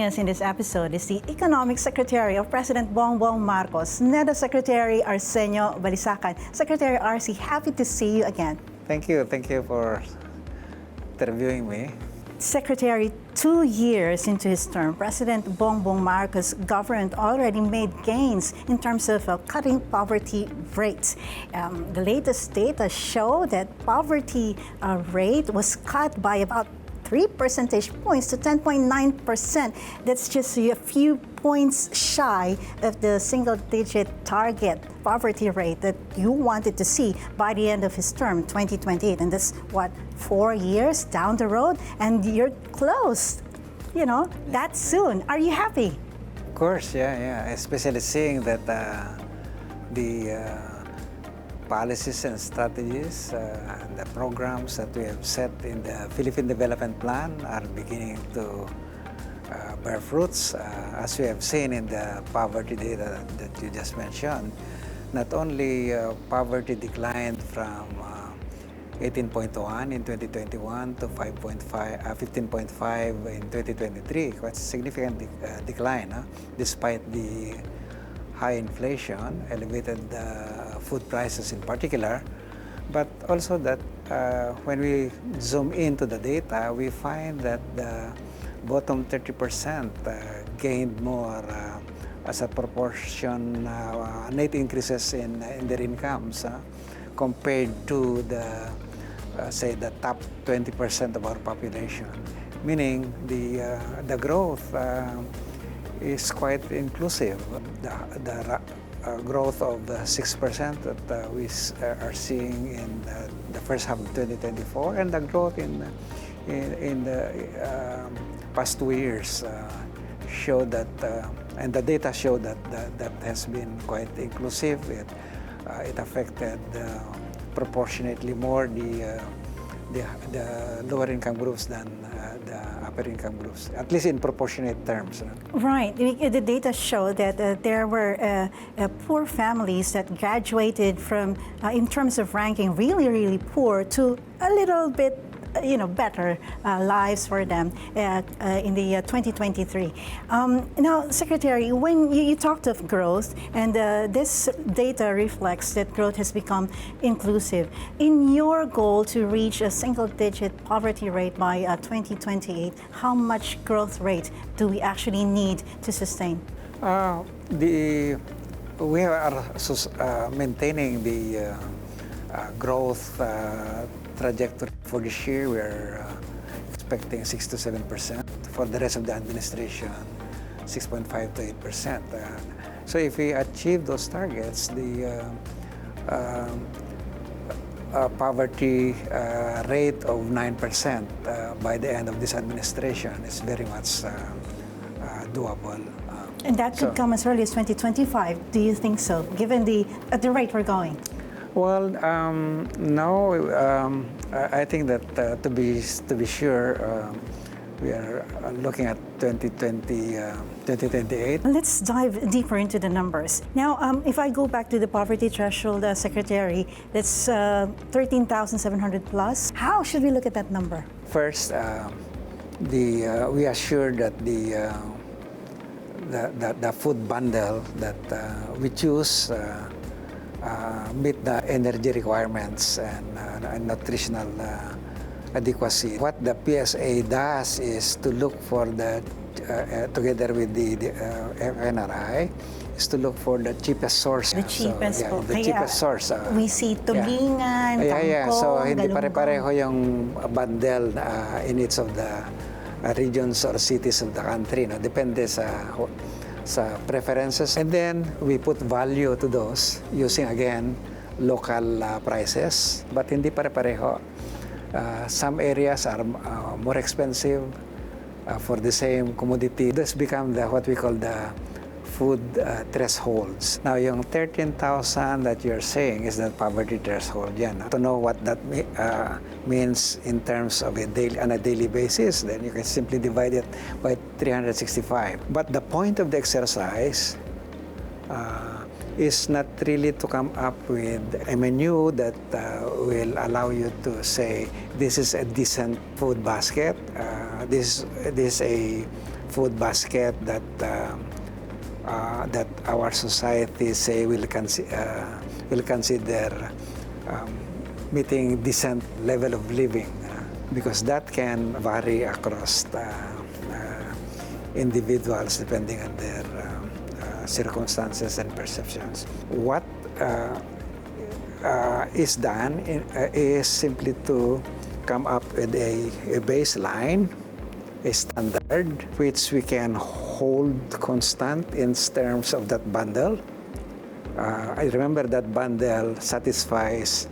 Joining us in this episode is the Economic Secretary of President Bongbong Marcos, NEDA Secretary Arsenio Balisacan. Secretary RC, happy to see you again. Thank you for interviewing me. Secretary, 2 years into his term, President Bongbong Marcos' government already made gains in terms of cutting poverty rates. The latest data show that poverty rate was cut by about 3 percentage points to 10.9%. That's just a few points shy of the single-digit target poverty rate that you wanted to see by the end of his term, 2028. And that's, 4 years down the road? And you're close, that soon. Are you happy? Of course, yeah. Especially seeing that the policies and strategies and the programs that we have set in the Philippine Development Plan are beginning to bear fruits. As we have seen in the poverty data that you just mentioned, not only poverty declined from 18.1 in 2021 to 15.5 in 2023, quite a significant decline, despite the high inflation, elevated food prices in particular, but also that when we zoom into the data, we find that the bottom 30% gained more as a proportion, net increases in their incomes compared to the, say, the top 20% of our population, meaning the growth is quite inclusive. The growth of the 6% that we are seeing in the first half of 2024, and the growth in the past 2 years show that, and the data show that that has been quite inclusive. It affected proportionately more the lower income groups than the upper income groups, at least in proportionate terms. Right. The data show that there were poor families that graduated from, in terms of ranking, really, really poor to a little bit better lives for them in the 2023. Now, Secretary, when you talked of growth, and this data reflects that growth has become inclusive. In your goal to reach a single-digit poverty rate by 2028, how much growth rate do we actually need to sustain? We are maintaining the growth trajectory for this year. We're expecting 6 to 7%. For the rest of the administration, 6.5 to 8%. So if we achieve those targets, the poverty rate of 9% by the end of this administration is very much doable. And that could come as early as 2025. Do you think so, given at the rate we're going? Well, no. I think that to be sure, we are looking at 2028. Let's dive deeper into the numbers. Now, if I go back to the poverty threshold, Secretary, that's 13,700 plus. How should we look at that number? First, we are sure that the food bundle that we choose meet the energy requirements and nutritional adequacy. What the PSA does is to look for together with the NRI, is to look for the cheapest source. The cheapest cheapest source. We see tulingan, kangkong, So hindi galunggong. pare-pareho yung bundle in each of the regions or cities of the country. Depende sa preferences, and then we put value to those using, again, local prices, but hindi pare-pareho. Some areas are more expensive for the same commodity. This become what we call the food thresholds. Now, yung 13,000 that you're saying is the poverty threshold. Yan. To know what that means in terms of on a daily basis, then you can simply divide it by 365. But the point of the exercise is not really to come up with a menu that will allow you to say, this is a decent food basket, this is a food basket that that our society say will consider meeting decent level of living, because that can vary across individuals depending on their circumstances and perceptions. What is done is simply to come up with a baseline, a standard, which we can hold constant in terms of that bundle. I remember that bundle satisfies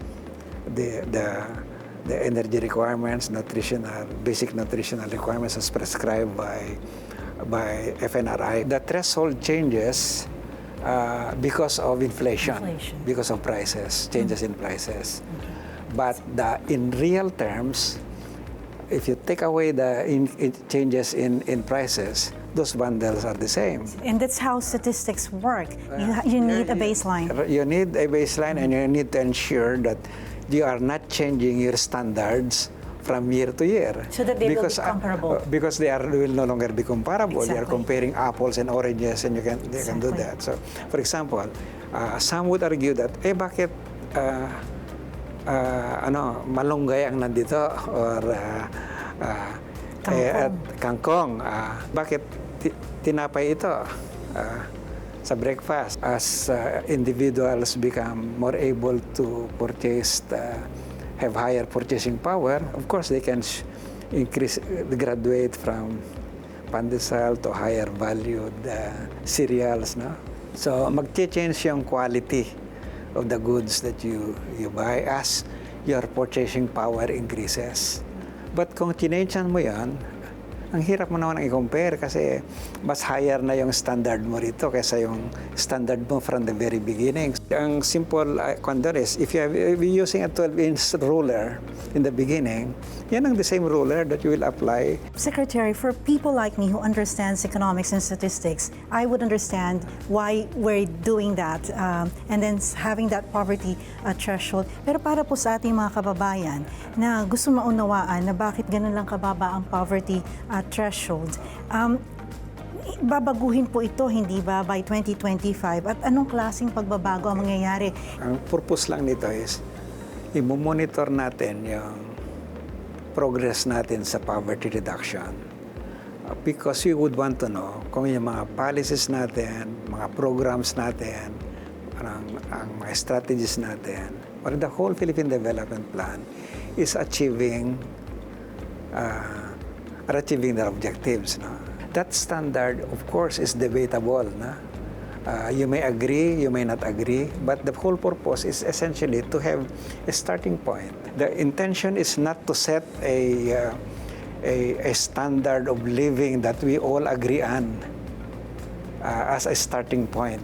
the energy requirements, basic nutritional requirements as prescribed by FNRI. The threshold changes because of inflation, because of prices, changes in prices. But in real terms, if you take away the changes in prices, those bundles are the same. And that's how statistics work. You need a baseline. You need a baseline, and you need to ensure that you are not changing your standards from year to year. So that they will be comparable. Because they will no longer be comparable. Exactly. You are comparing apples and oranges, and you can do that. So, for example, some would argue that, bakit malunggay ang nandito, or kangkong. Bakit tinapay ito sa breakfast? As individuals become more able to purchase, have higher purchasing power, of course they can graduate from pandesal to higher valued cereals. No? So mag-change yung quality of the goods that you buy as your purchasing power increases. But kung chinenchan mo yan, ang hirap mo naman i-compare kasi mas higher na yung standard mo rito kaysa yung standard mo from the very beginning. Ang simple condor is, if you have using a 12-inch ruler in the beginning, yan ang the same ruler that you will apply. Secretary, for people like me who understands economics and statistics, I would understand why we're doing that and then having that poverty threshold. Pero para po sa ating mga kababayan na gusto maunawaan na bakit ganun lang kababa ang poverty threshold, babaguhin po ito, hindi ba, by 2025? At anong klaseng pagbabago ang mangyayari? Ang purpose lang nito is i-monitor natin yung progress natin sa poverty reduction. Because we would want to know kung yung mga policies natin, mga programs natin, ang mga strategies natin, or the whole Philippine Development Plan is achieving their objectives. No? That standard, of course, is debatable. No? You may agree, you may not agree, but the whole purpose is essentially to have a starting point. The intention is not to set a standard of living that we all agree on as a starting point.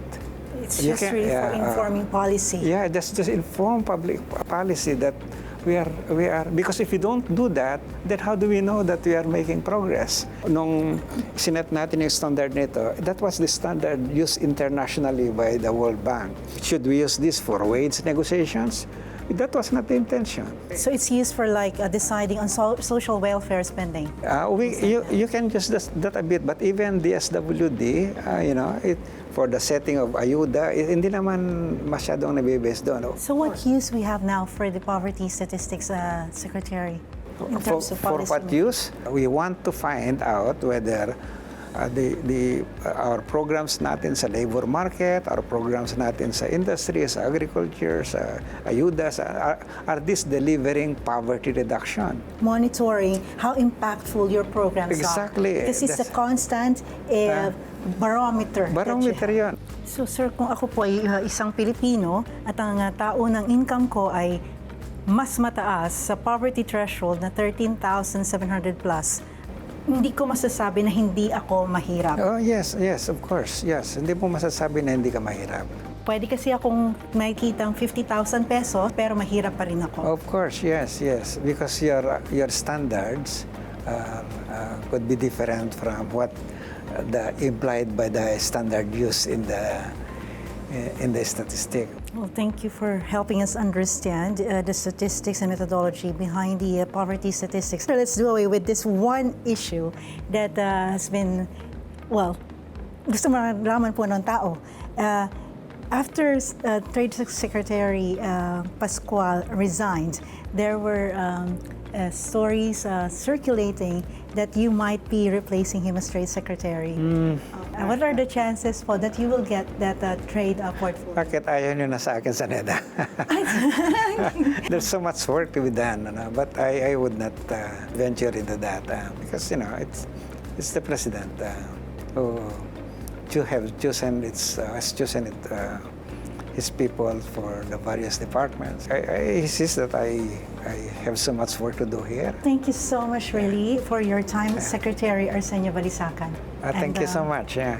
It's just really for informing policy. Yeah, just inform public policy that we are, because if we don't do that, then how do we know that we are making progress? Nung sinet natin yung standard nito, that was the standard used internationally by the World Bank. Should we use this for wage negotiations? That was not the intention. So it's used for like deciding on social welfare spending? You can just that a bit, but even the SWD, for the setting of ayuda, hindi naman masyadong nabibase doon. So what use we have now for the poverty statistics, Secretary, in terms of policy? For what use? We want to find out whether our programs natin sa labor market, our programs natin sa industry, sa agriculture, sa ayuda, are this delivering poverty reduction? Monitoring how impactful your programs exactly. are. This is a constant barometer. Barometer yun. So sir, kung ako po ay isang Pilipino at ang tao ng income ko ay mas mataas sa poverty threshold na 13,700 plus, hindi ko masasabi na hindi ako mahirap. Oh, yes, of course. Yes, hindi mo masasabi na hindi ka mahirap. Pwede kasi akong makikitang 50,000 pesos pero mahirap pa rin ako. Of course, yes. Because your standards could be different from what implied by the standard used in the statistic. Well, thank you for helping us understand the statistics and methodology behind the poverty statistics. So let's do away with this one issue that has been well, gusto malaman po ng tao, after Trade Secretary Pascual resigned, there were stories circulating that you might be replacing him as Trade Secretary. What are the chances po that you will get that trade portfolio? Bakit ayaw nyo na sa akin sa NEDA? There's so much work to be done, but I would not venture into that because, it's the president who has chosen his people for the various departments. I insist that I have so much work to do here. Thank you so much, really, for your time, Secretary Arsenio Balisacan. Thank you so much. Yeah.